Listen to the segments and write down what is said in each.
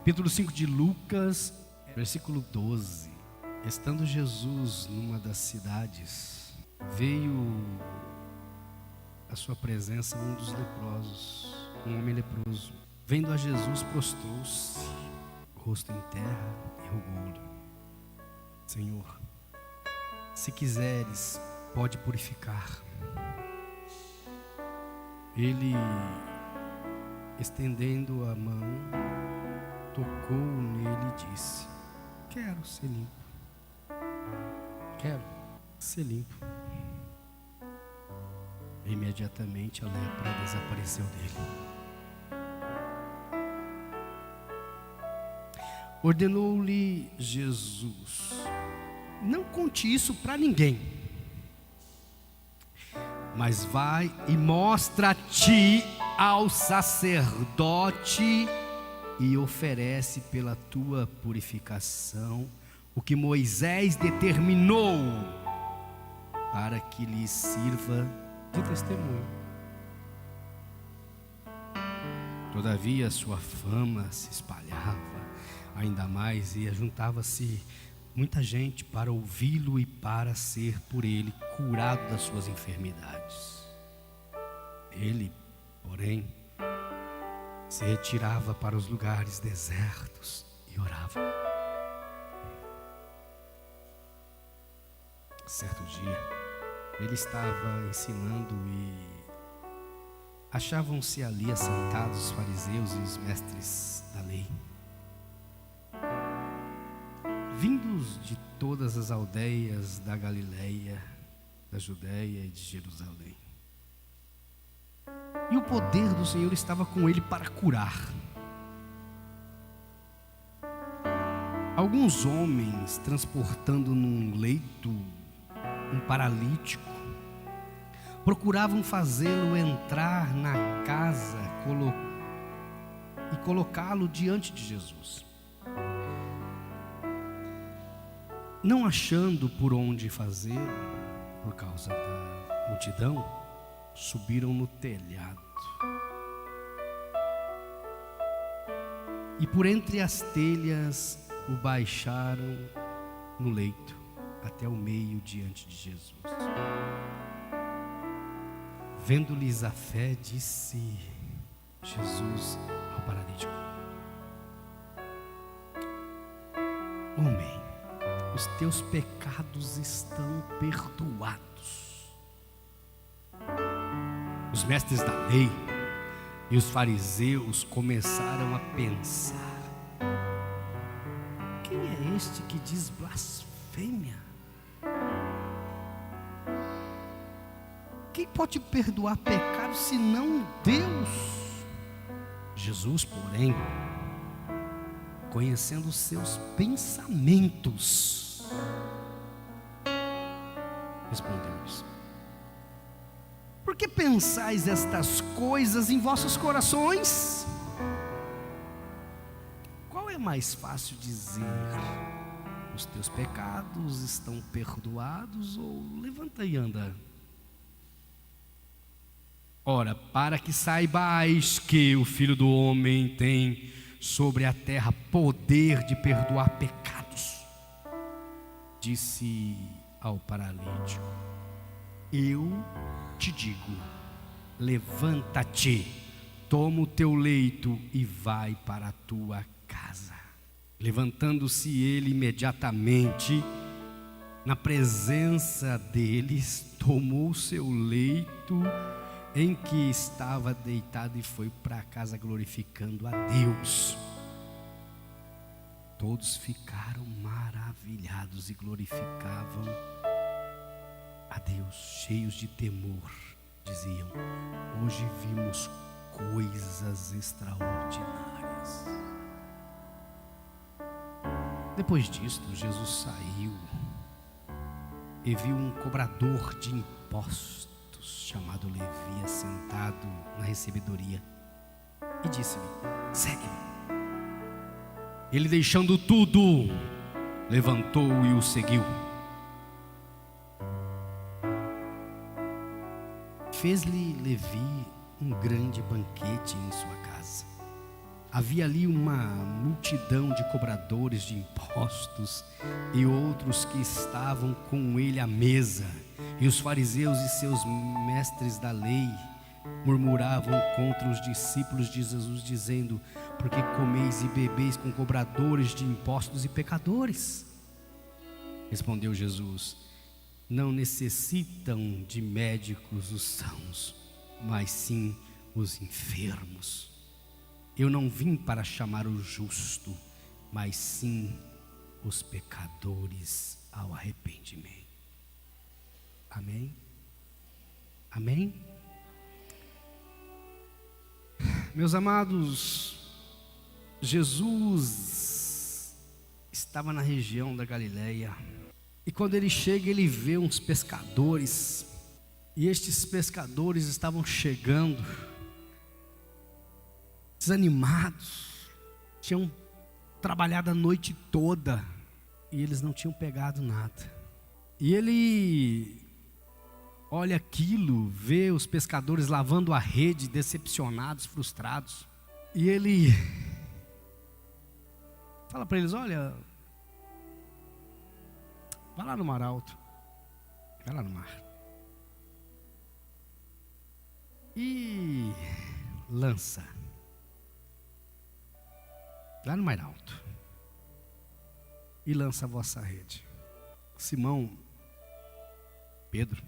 Capítulo 5 de Lucas, versículo 12. Estando Jesus numa das cidades, veio à sua presença um dos leprosos, um homem leproso. Vendo a Jesus, prostrou-se, rosto em terra, e rogou-lhe: Senhor, se quiseres, pode purificar. Ele, estendendo a mão, tocou nele e disse: quero ser limpo. Quero ser limpo. Imediatamente a lepra desapareceu dele. Ordenou-lhe Jesus: não conte isso para ninguém, mas vai e mostra-te ao sacerdote e oferece pela tua purificação o que Moisés determinou, para que lhe sirva de testemunho. Todavia sua fama se espalhava ainda mais, e juntava-se muita gente para ouvi-lo e para ser por ele curado das suas enfermidades. Ele, porém, se retirava para os lugares desertos e orava. Certo dia, ele estava ensinando e achavam-se ali assentados os fariseus e os mestres da lei, vindos de todas as aldeias da Galileia, da Judeia e de Jerusalém. E o poder do Senhor estava com ele para curar. Alguns homens, transportando num leito um paralítico, procuravam fazê-lo entrar na casa e colocá-lo diante de Jesus. Não achando por onde fazer, por causa da multidão, subiram no telhado e por entre as telhas o baixaram no leito até o meio diante de Jesus. Vendo-lhes a fé, disse Jesus ao paralítico: homem, os teus pecados estão perdoados. Os mestres da lei e os fariseus começaram a pensar: quem é este que diz blasfêmia? Quem pode perdoar pecados senão Deus? Jesus, porém, conhecendo os seus pensamentos, respondeu-lhes: por que pensais estas coisas em vossos corações? Qual é mais fácil dizer: os teus pecados estão perdoados, ou levanta e anda? Ora, para que saibais que o Filho do Homem tem sobre a terra poder de perdoar pecados, disse ao paralítico: eu te digo, levanta-te, toma o teu leito e vai para a tua casa. Levantando-se ele imediatamente, na presença deles, tomou o seu leito em que estava deitado e foi para casa glorificando a Deus. Todos ficaram maravilhados e glorificavam a Deus, cheios de temor. Diziam: hoje vimos coisas extraordinárias. Depois disto, Jesus saiu e viu um cobrador de impostos chamado Levi assentado na recebedoria e disse-lhe: segue-me. Ele, deixando tudo, levantou e o seguiu. Fez-lhe Levi um grande banquete em sua casa, Havia ali uma multidão de cobradores de impostos e outros que estavam com ele à mesa. E os fariseus e seus mestres da lei murmuravam contra os discípulos de Jesus, dizendo: por que comeis e bebeis com cobradores de impostos e pecadores? Respondeu Jesus: não necessitam de médicos os sãos, mas sim os enfermos. Eu não vim para chamar o justo, mas sim os pecadores ao arrependimento. Amém? Amém? Meus amados, Jesus estava na região da Galileia, e quando ele chega, ele vê uns pescadores, e estes pescadores estavam chegando desanimados, tinham trabalhado a noite toda, e eles não tinham pegado nada. E ele olha aquilo, vê os pescadores lavando a rede, decepcionados, frustrados, e ele fala para eles: olha, vai lá no mar alto, vai lá no mar, e lança lá no mar alto, e lança a vossa rede. Simão, Pedro,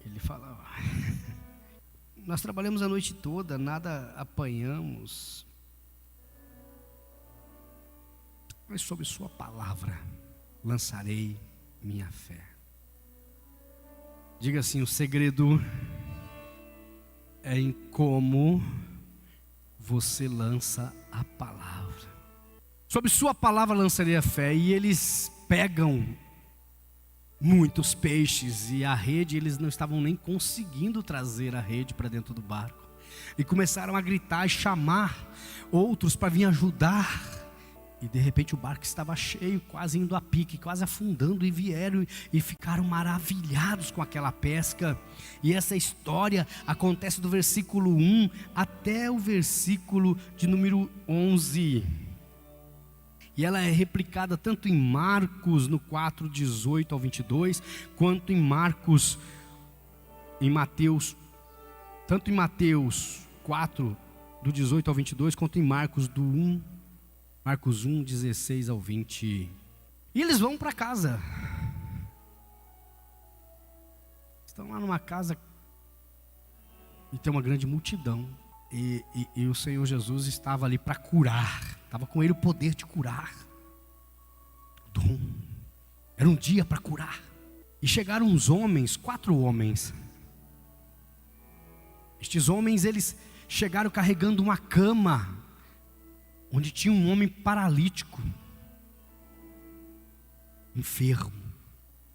ele fala: nós trabalhamos a noite toda, nada apanhamos, mas sobre sua palavra lançarei minha fé. Diga assim: o segredo é em como você lança a palavra. Sobre sua palavra lançarei a fé. E eles pegam muitos peixes, e a rede, eles não estavam nem conseguindo trazer a rede para dentro do barco, e começaram a gritar e chamar outros para vir ajudar. E de repente o barco estava cheio, quase indo a pique, quase afundando, e vieram e ficaram maravilhados com aquela pesca. E essa história acontece do versículo 1 até o versículo de número 11. E ela é replicada tanto em Marcos, no 4, 18 ao 22, quanto em Mateus, tanto em Mateus 4, do 18 ao 22, quanto em Marcos 1, 16 ao 20. E eles vão para casa. Estão lá numa casa e tem uma grande multidão. E o Senhor Jesus estava ali para curar. Estava com ele o poder de curar. O dom. Era um dia para curar. E chegaram uns homens, 4 homens. Estes homens, eles chegaram carregando uma cama, onde tinha um homem paralítico, enfermo.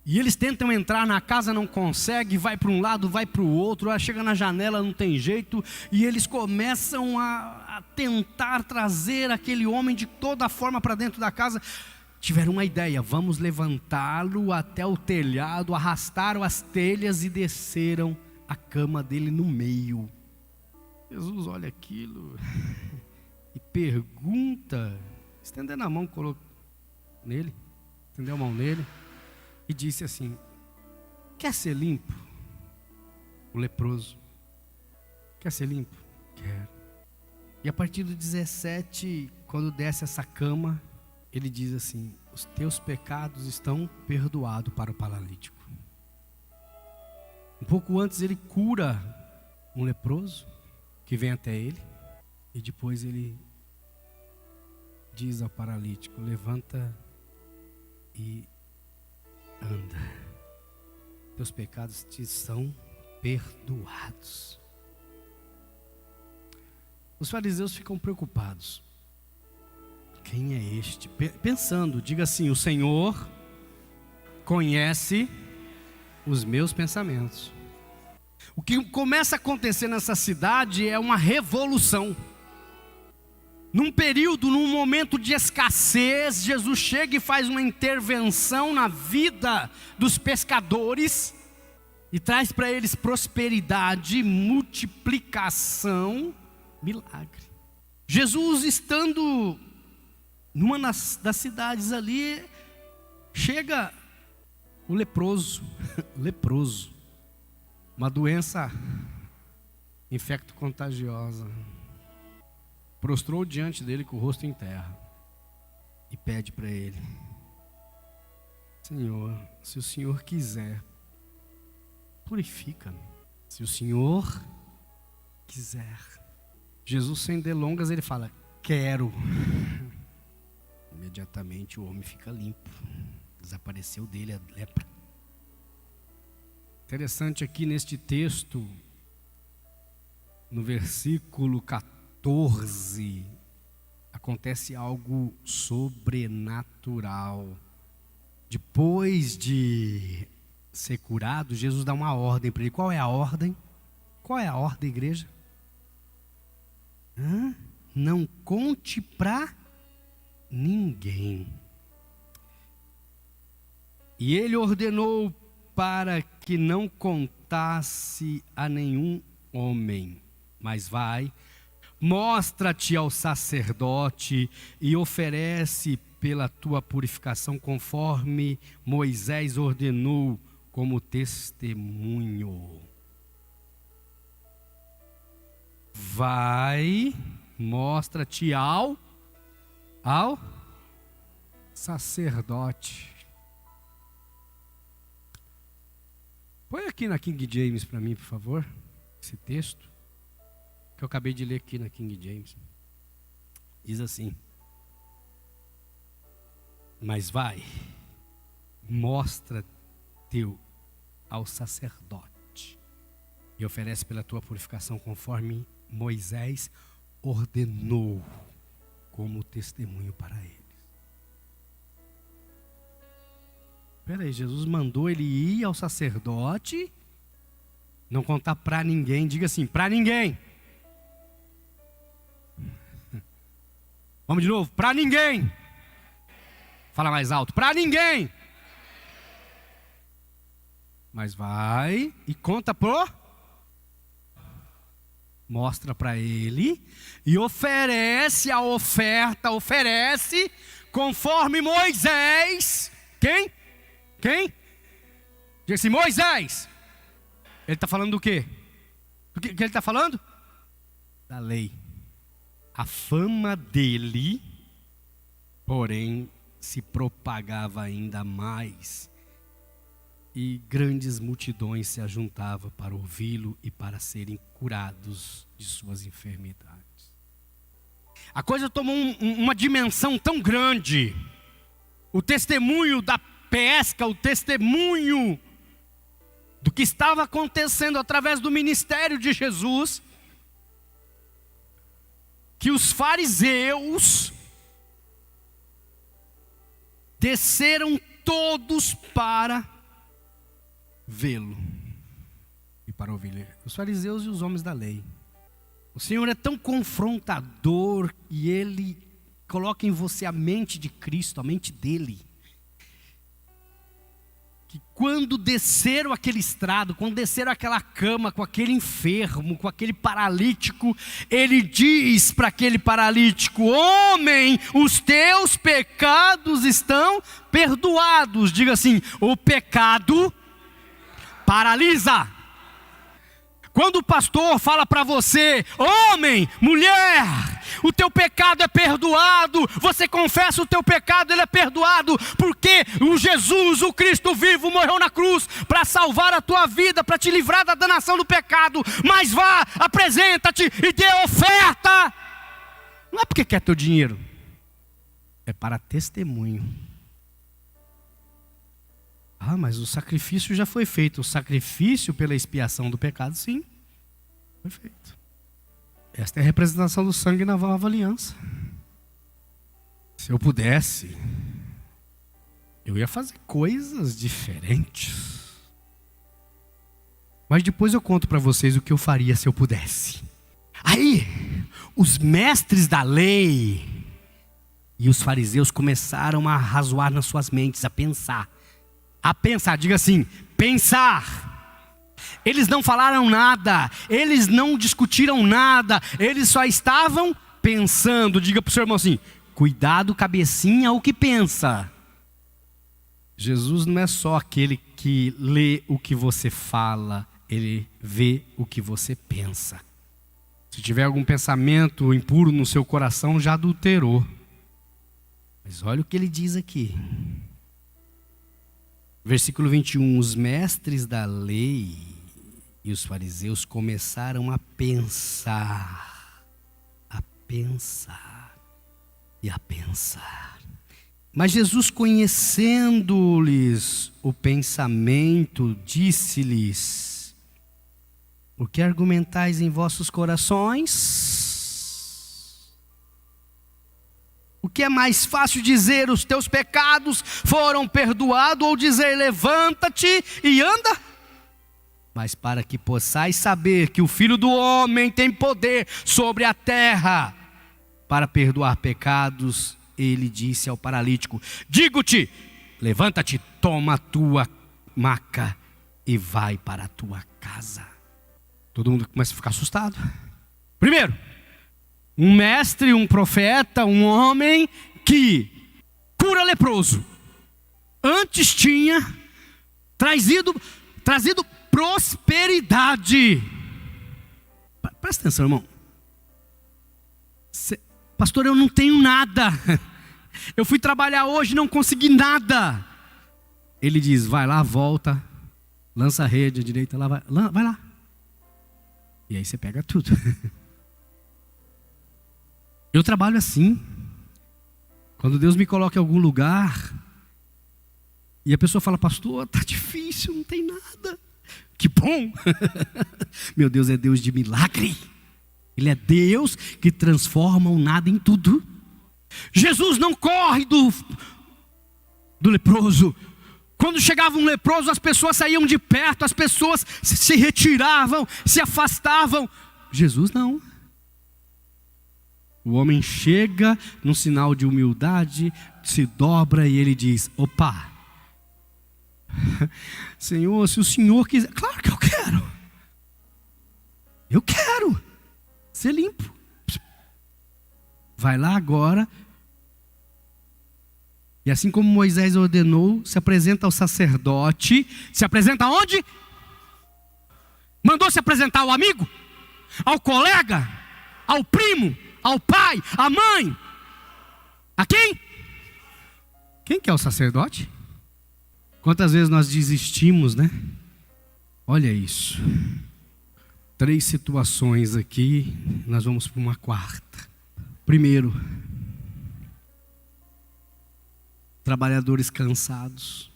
E eles tentam entrar na casa, não conseguem, vai para um lado, vai para o outro, chega na janela, não tem jeito, e eles começam a tentar trazer aquele homem de toda forma para dentro da casa. Tiveram uma ideia: vamos levantá-lo até o telhado, arrastaram as telhas e desceram a cama dele no meio. Jesus olha aquilo e pergunta, estendendo a mão, estendeu a mão nele e disse assim: quer ser limpo? O leproso: quer ser limpo? Quero. E a partir do 17, quando desce essa cama, ele diz assim: os teus pecados estão perdoados para o paralítico. Um pouco antes ele cura um leproso que vem até ele, e depois ele diz ao paralítico: levanta e anda, teus pecados te são perdoados. Os fariseus ficam preocupados: quem é este? Pensando, diga assim: o Senhor conhece os meus pensamentos. O que começa a acontecer nessa cidade é uma revolução. Num período, num momento de escassez, Jesus chega e faz uma intervenção na vida dos pescadores. e traz para eles prosperidade, multiplicação, milagre. Jesus, estando numa das cidades ali, chega o leproso, uma doença infecto-contagiosa, prostrou diante dele com o rosto em terra e pede para ele: Senhor, se o Senhor quiser, purifica-me. Se o Senhor quiser. Jesus, sem delongas, ele fala: quero. Imediatamente o homem fica limpo. Desapareceu dele a lepra. Interessante aqui neste texto, no versículo 14, acontece algo sobrenatural. Depois de ser curado, Jesus dá uma ordem para ele. Qual é a ordem? Qual é a ordem, igreja? Não conte para ninguém. E ele ordenou para que não contasse a nenhum homem, mas vai, mostra-te ao sacerdote e oferece pela tua purificação conforme Moisés ordenou, como testemunho. Vai, mostra-te ao sacerdote. Põe aqui na King James para mim, por favor, esse texto que eu acabei de ler aqui na King James. Diz assim: mas vai, mostra-te ao sacerdote e oferece pela tua purificação conforme Moisés ordenou, como testemunho para eles. Espera aí, Jesus mandou ele ir ao sacerdote, não contar para ninguém. Diga assim: para ninguém. Vamos de novo: para ninguém. Fala mais alto: para ninguém. Mas vai e conta pro, mostra para ele e oferece a oferta, oferece conforme Moisés. Quem? Diz assim: Moisés. Ele está falando do quê? O que ele está falando? Da lei. A fama dele, porém, se propagava ainda mais, e grandes multidões se ajuntavam para ouvi-lo e para serem curados de suas enfermidades. A coisa tomou uma dimensão tão grande. O testemunho da pesca, o testemunho do que estava acontecendo através do ministério de Jesus, que os fariseus desceram todos para vê-lo e para ouvir. Os fariseus e os homens da lei. O Senhor é tão confrontador e Ele coloca em você a mente de Cristo, a mente dele. Que quando desceram aquele estrado, quando desceram aquela cama com aquele enfermo, com aquele paralítico, Ele diz para aquele paralítico: homem, os teus pecados estão perdoados. Diga assim: o pecado paralisa. Quando o pastor fala para você: homem, mulher, o teu pecado é perdoado, você confessa o teu pecado, ele é perdoado, porque o Jesus, o Cristo vivo, morreu na cruz para salvar a tua vida, para te livrar da danação do pecado. Mas vá, apresenta-te e dê oferta. Não é porque quer teu dinheiro, é para testemunho. Ah, mas o sacrifício já foi feito. O sacrifício pela expiação do pecado, sim, foi feito. Esta é a representação do sangue na nova aliança. Se eu pudesse, eu ia fazer coisas diferentes. Mas depois eu conto para vocês o que eu faria se eu pudesse. Aí, os mestres da lei e os fariseus começaram a razoar nas suas mentes, a pensar, diga assim: pensar. Eles não falaram nada, eles não discutiram nada, eles só estavam pensando. Diga para o seu irmão assim: cuidado, cabecinha, o que pensa. Jesus não é só aquele que lê o que você fala, ele vê o que você pensa. Se tiver algum pensamento impuro no seu coração, já adulterou. Mas olha o que ele diz aqui. Versículo 21, os mestres da lei e os fariseus começaram a pensar e a pensar. Mas Jesus, conhecendo-lhes o pensamento, disse-lhes: o que argumentais em vossos corações? O que é mais fácil dizer, os teus pecados foram perdoados, ou dizer, levanta-te e anda? Mas para que possais saber que o Filho do Homem tem poder sobre a terra para perdoar pecados, ele disse ao paralítico: digo-te, levanta-te, toma a tua maca e vai para a tua casa. Todo mundo começa a ficar assustado. Primeiro, um mestre, um profeta, um homem que cura leproso. Antes tinha trazido prosperidade. Presta atenção, irmão. Pastor, eu não tenho nada. Eu fui trabalhar hoje e não consegui nada. Ele diz: vai lá, volta, lança a rede à direita, lá, vai lá. E aí você pega tudo. Eu trabalho assim. Quando Deus me coloca em algum lugar e a pessoa fala: pastor, tá difícil, não tem nada. Que bom. Meu Deus é Deus de milagre. Ele é Deus que transforma o nada em tudo. Jesus não corre do leproso. Quando chegava um leproso, as pessoas saíam de perto, as pessoas se retiravam, se afastavam. Jesus não. O homem chega num sinal de humildade, se dobra e ele diz: opa, Senhor, se o Senhor quiser, claro que eu quero. Eu quero ser limpo. Vai lá agora. E assim como Moisés ordenou, se apresenta ao sacerdote. Se apresenta aonde? Mandou se apresentar ao amigo? Ao colega? Ao primo? Ao pai? À mãe? A quem? Quem que é o sacerdote? Quantas vezes nós desistimos, né? Olha isso. 3 situações aqui, nós vamos para uma quarta. Primeiro, trabalhadores cansados,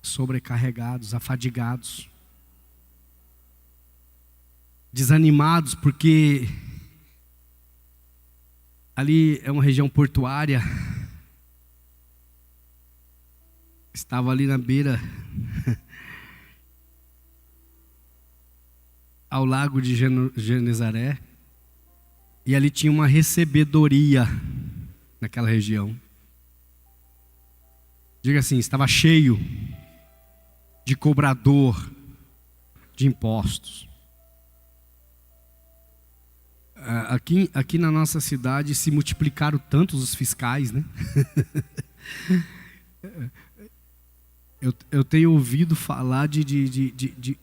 sobrecarregados, afadigados, desanimados, porque ali é uma região portuária. Estava ali na beira ao lago de Genezaré, e ali tinha uma recebedoria naquela região. Diga assim: estava cheio de cobrador de impostos. Aqui na nossa cidade se multiplicaram tantos os fiscais, né? Eu tenho ouvido falar de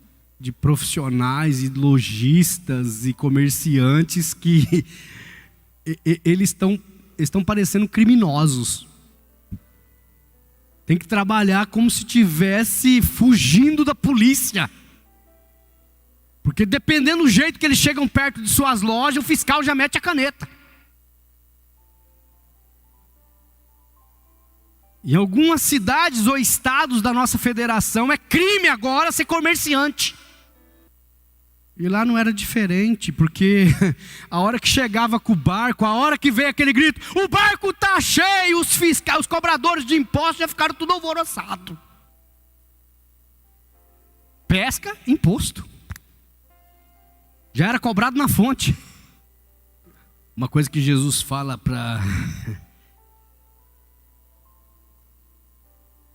profissionais e lojistas e comerciantes que eles estão parecendo criminosos. Tem que trabalhar como se estivesse fugindo da polícia. Porque dependendo do jeito que eles chegam perto de suas lojas, o fiscal já mete a caneta. Em algumas cidades ou estados da nossa federação é crime agora ser comerciante. E lá não era diferente, porque a hora que chegava com o barco, a hora que veio aquele grito: o barco está cheio, os fiscais, os cobradores de impostos já ficaram tudo alvoroçados. Pesca, imposto. Já era cobrado na fonte. Uma coisa que Jesus fala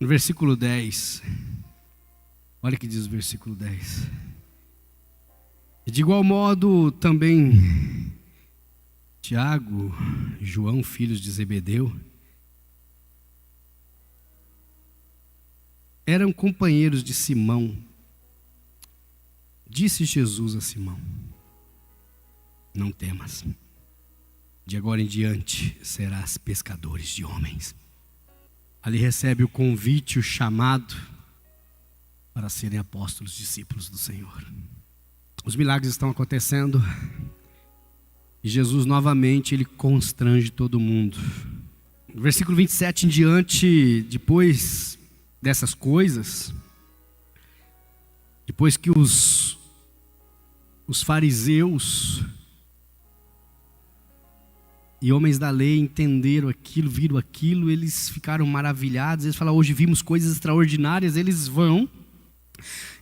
no versículo 10. Olha o que diz o versículo 10. E de igual modo também Tiago e João, filhos de Zebedeu, eram companheiros de Simão. Disse Jesus a Simão: não temas, de agora em diante serás pescadores de homens. Ali recebe o convite, o chamado para serem apóstolos, discípulos do Senhor. Os milagres estão acontecendo e Jesus novamente ele constrange todo mundo. No versículo 27 em diante, depois dessas coisas, depois que os fariseus e homens da lei entenderam aquilo, viram aquilo, eles ficaram maravilhados, eles falaram: hoje vimos coisas extraordinárias. Eles vão,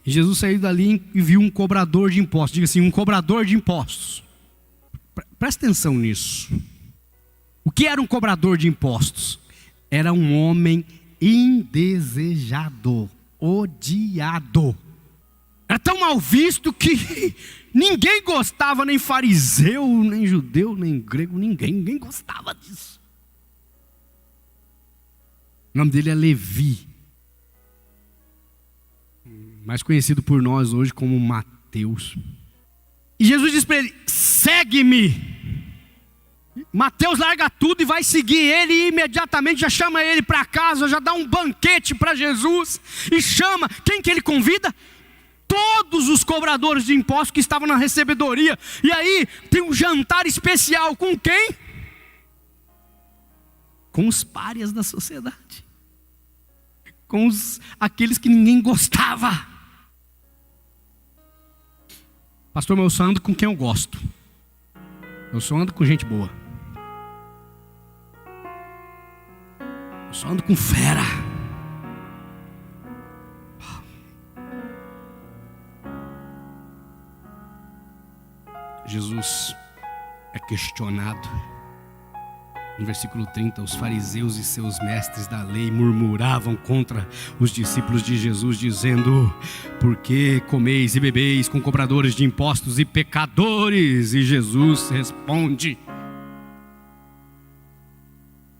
e Jesus saiu dali e viu um cobrador de impostos. Diga assim: um cobrador de impostos. Presta atenção nisso. O que era um cobrador de impostos? Era um homem indesejado, odiado. Era tão mal visto que ninguém gostava, nem fariseu, nem judeu, nem grego, ninguém gostava disso. O nome dele é Levi, mais conhecido por nós hoje como Mateus. E Jesus diz para ele: segue-me. Mateus larga tudo e vai seguir ele, e imediatamente já chama ele para casa, já dá um banquete para Jesus, e chama, quem que ele convida? Todos os cobradores de impostos que estavam na recebedoria. E aí tem um jantar especial com quem? Com os párias da sociedade, com aqueles que ninguém gostava. Pastor, mas eu só ando com quem eu gosto, eu só ando com gente boa, eu só ando com fera. Jesus é questionado. No versículo 30, os fariseus e seus mestres da lei murmuravam contra os discípulos de Jesus, dizendo: por que comeis e bebeis com cobradores de impostos e pecadores? E Jesus responde: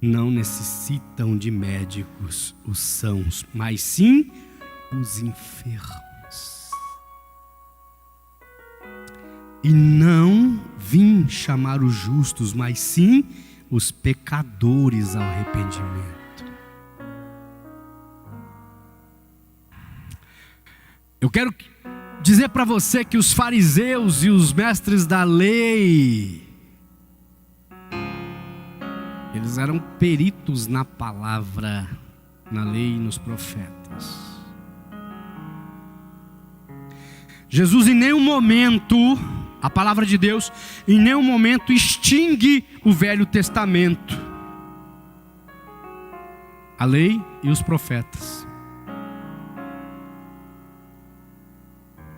não necessitam de médicos os sãos, mas sim os enfermos. E não vim chamar os justos, mas sim os pecadores ao arrependimento. Eu quero dizer para você que os fariseus e os mestres da lei, eles eram peritos na palavra, na lei e nos profetas. Jesus em nenhum momento, a palavra de Deus em nenhum momento extingue o Velho Testamento, a lei e os profetas.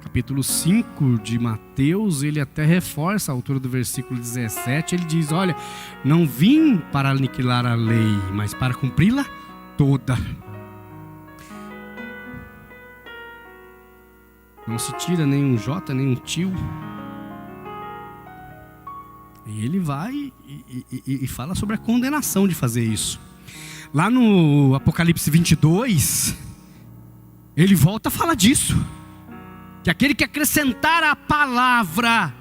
Capítulo 5 de Mateus, ele até reforça a altura do versículo 17, ele diz: olha, não vim para aniquilar a lei, mas para cumpri-la toda. Não se tira nem um jota, nem um tio. E ele vai e fala sobre a condenação de fazer isso. Lá no Apocalipse 22, ele volta a falar disso. Que aquele que acrescentar a palavra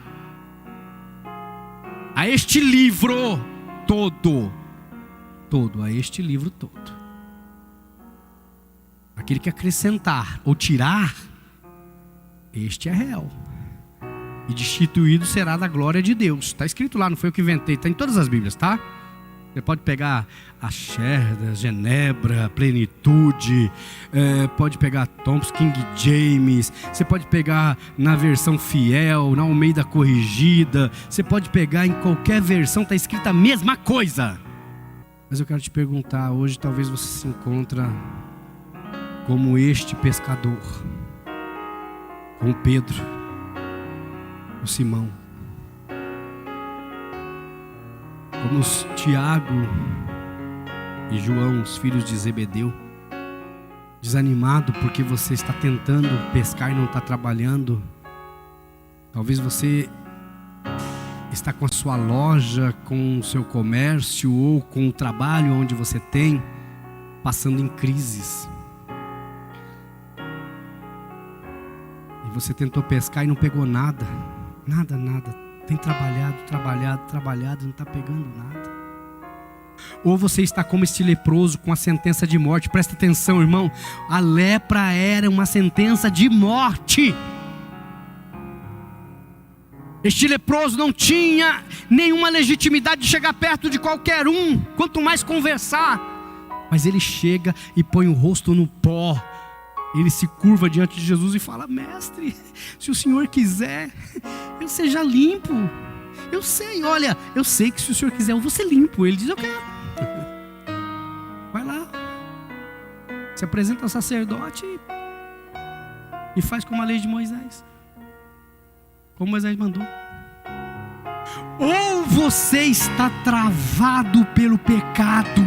a este livro todo, a este livro todo. Aquele que acrescentar ou tirar, este é réu, e destituído será da glória de Deus. Está escrito lá, não foi eu que inventei, está em todas as Bíblias, tá? Você pode pegar a Sherda, Genebra, Plenitude, pode pegar Thompson, King James, você pode pegar na versão fiel, na Almeida corrigida, você pode pegar em qualquer versão, está escrita a mesma coisa. Mas eu quero te perguntar, hoje talvez você se encontra como este pescador, como Pedro, o Simão, como os Tiago e João, os filhos de Zebedeu, desanimado porque você está tentando pescar e não está trabalhando. Talvez você está com a sua loja, com o seu comércio ou com o trabalho onde você tem, passando em crises. E você tentou pescar e não pegou nada. Nada. Tem trabalhado, não está pegando nada. Ou você está como este leproso com a sentença de morte. Presta atenção, irmão. A lepra era uma sentença de morte. Este leproso não tinha nenhuma legitimidade de chegar perto de qualquer um, quanto mais conversar. Mas ele chega e põe o rosto no pó. Ele se curva diante de Jesus e fala: mestre, se o Senhor quiser, eu seja limpo. Eu sei, olha, eu sei que se o Senhor quiser eu vou ser limpo. Ele diz: eu quero. Vai lá, se apresenta ao sacerdote e faz como a lei de Moisés, como Moisés mandou. Ou você está travado pelo pecado.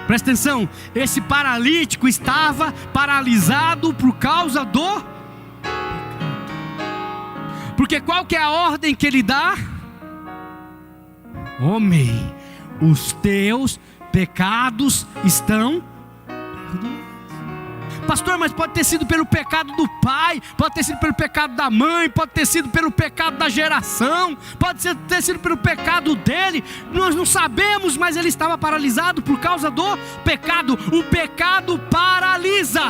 Presta atenção, esse paralítico estava paralisado por causa do pecado. Porque qual que é a ordem que ele dá? Homem, os teus pecados estão perdoados. Pastor, mas pode ter sido pelo pecado do pai, pode ter sido pelo pecado da mãe, pode ter sido pelo pecado da geração, pode ter sido pelo pecado dele. Nós não sabemos, mas ele estava paralisado por causa do pecado. O pecado paralisa.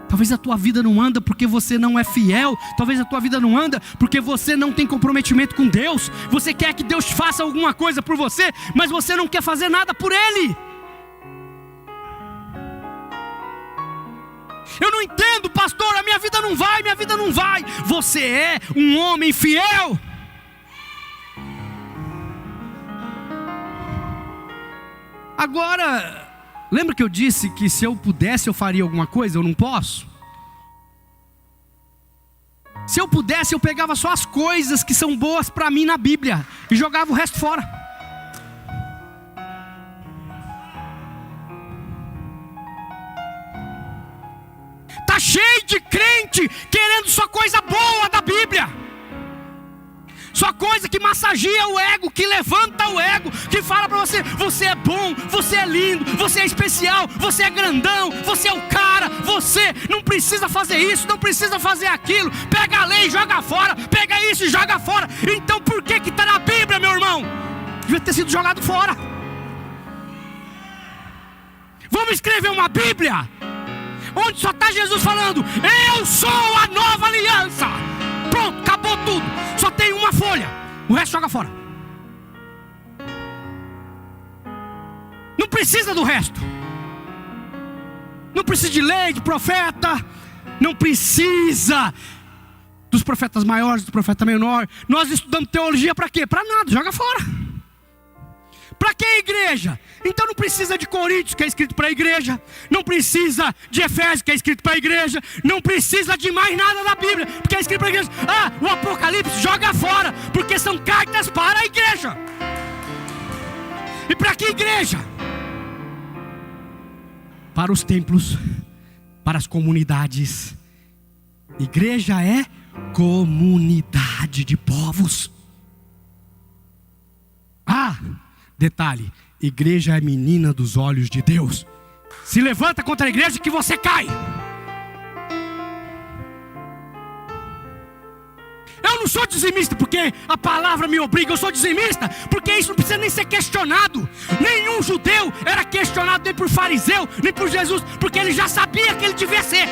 Talvez a tua vida não anda porque você não é fiel. Talvez a tua vida não anda porque você não tem comprometimento com Deus. Você quer que Deus faça alguma coisa por você, mas você não quer fazer nada por Ele. Eu não entendo, pastor, a minha vida não vai. Você é um homem fiel. Agora, lembra que eu disse que se eu pudesse eu faria alguma coisa? Eu não posso. Se eu pudesse eu pegava só as coisas que são boas para mim na Bíblia e jogava o resto fora. Tá cheio de crente querendo só coisa boa da Bíblia. Só coisa que massageia o ego, que levanta o ego, que fala para você: você é bom, você é lindo, você é especial, você é grandão, você é o cara, você não precisa fazer isso, não precisa fazer aquilo. Pega a lei e joga fora, pega isso e joga fora. Então por que está na Bíblia, meu irmão? Devia ter sido jogado fora. Vamos escrever uma Bíblia onde só está Jesus falando: eu sou a nova aliança. Pronto, acabou tudo. Só tem uma folha, o resto joga fora. Não precisa do resto. Não precisa de lei, de profeta. Não precisa dos profetas maiores, do profeta menor. Nós estudamos teologia para quê? Para nada, joga fora. Para que igreja? Então não precisa de Coríntios, que é escrito para a igreja. Não precisa de Efésios, que é escrito para a igreja. Não precisa de mais nada da Bíblia, porque é escrito para a igreja. O Apocalipse joga fora, porque são cartas para a igreja. E para que igreja? Para os templos, para as comunidades. Igreja é comunidade de povos. Detalhe: igreja é menina dos olhos de Deus. Se levanta contra a igreja que você cai. Eu não sou dizimista porque a palavra me obriga. Eu sou dizimista porque isso não precisa nem ser questionado. Nenhum judeu era questionado, nem por fariseu, nem por Jesus, porque ele já sabia que ele devia ser.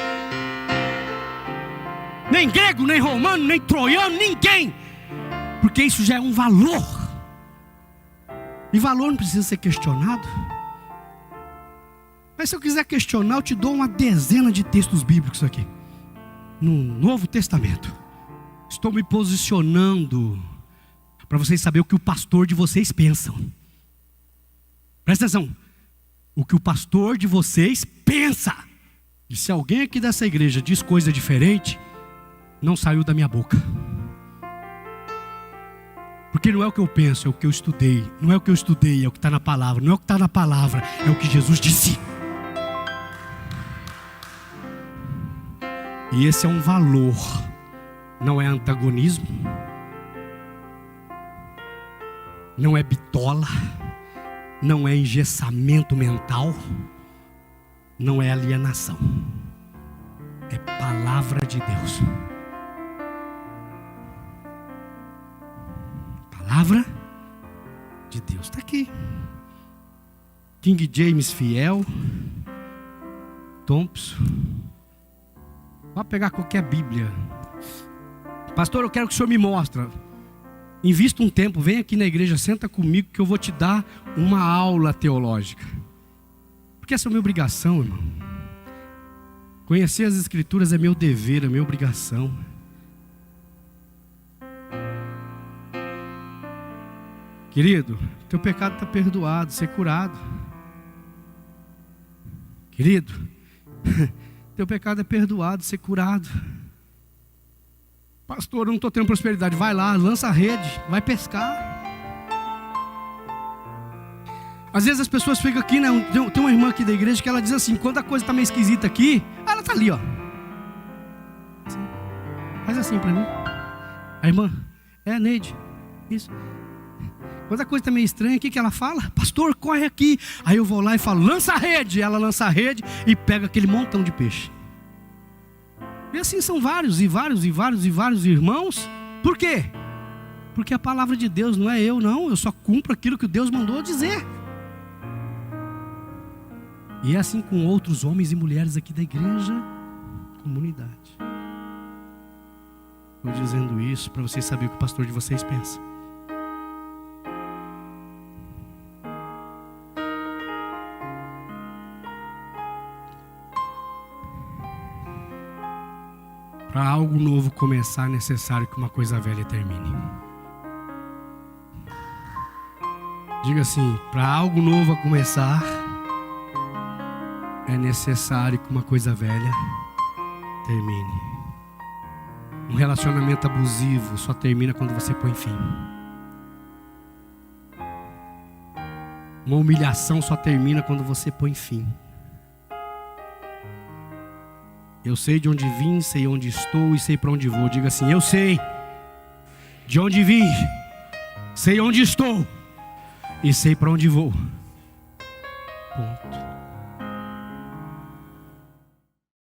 Nem grego, nem romano, nem troiano, ninguém. Porque isso já é um valor. E valor não precisa ser questionado. Mas se eu quiser questionar, eu te dou uma dezena de textos bíblicos aqui no Novo Testamento. Estou me posicionando para vocês saberem o que o pastor de vocês pensam. Presta atenção. O que o pastor de vocês pensa. E se alguém aqui dessa igreja diz coisa diferente, não saiu da minha boca. Porque não é o que eu penso, é o que eu estudei. Não é o que eu estudei, é o que está na palavra. Não é o que está na palavra, é o que Jesus disse. E esse é um valor, não é antagonismo, não é bitola, não é engessamento mental, não é alienação, é palavra de Deus. Palavra de Deus está aqui. King James fiel, Thompson. Pode pegar qualquer Bíblia. Pastor, eu quero que o senhor me mostre. Invista um tempo, vem aqui na igreja, senta comigo que eu vou te dar uma aula teológica. Porque essa é a minha obrigação, irmão. Conhecer as Escrituras é meu dever, é minha obrigação. Querido, teu pecado está perdoado, ser curado. Querido, teu pecado é perdoado, ser curado. Pastor, eu não estou tendo prosperidade. Vai lá, lança a rede, vai pescar. Às vezes as pessoas ficam aqui, né? Tem uma irmã aqui da igreja que ela diz assim: quando a coisa está meio esquisita aqui, ela está ali, ó. Faz assim para mim. A irmã, Neide, isso. Quando a coisa está meio estranha, o que ela fala? Pastor, corre aqui. Aí eu vou lá e falo: lança a rede. Ela lança a rede e pega aquele montão de peixe. E assim são vários irmãos. Por quê? Porque a palavra de Deus não é eu, não. Eu só cumpro aquilo que Deus mandou dizer. E é assim com outros homens e mulheres aqui da igreja, comunidade. Estou dizendo isso para vocês saberem o que o pastor de vocês pensa. Para algo novo começar, é necessário que uma coisa velha termine. Diga assim: para algo novo a começar, é necessário que uma coisa velha termine. Um relacionamento abusivo só termina quando você põe fim. Uma humilhação só termina quando você põe fim. Eu sei de onde vim, sei onde estou e sei para onde vou. Diga assim: eu sei de onde vim, sei onde estou e sei para onde vou. Ponto.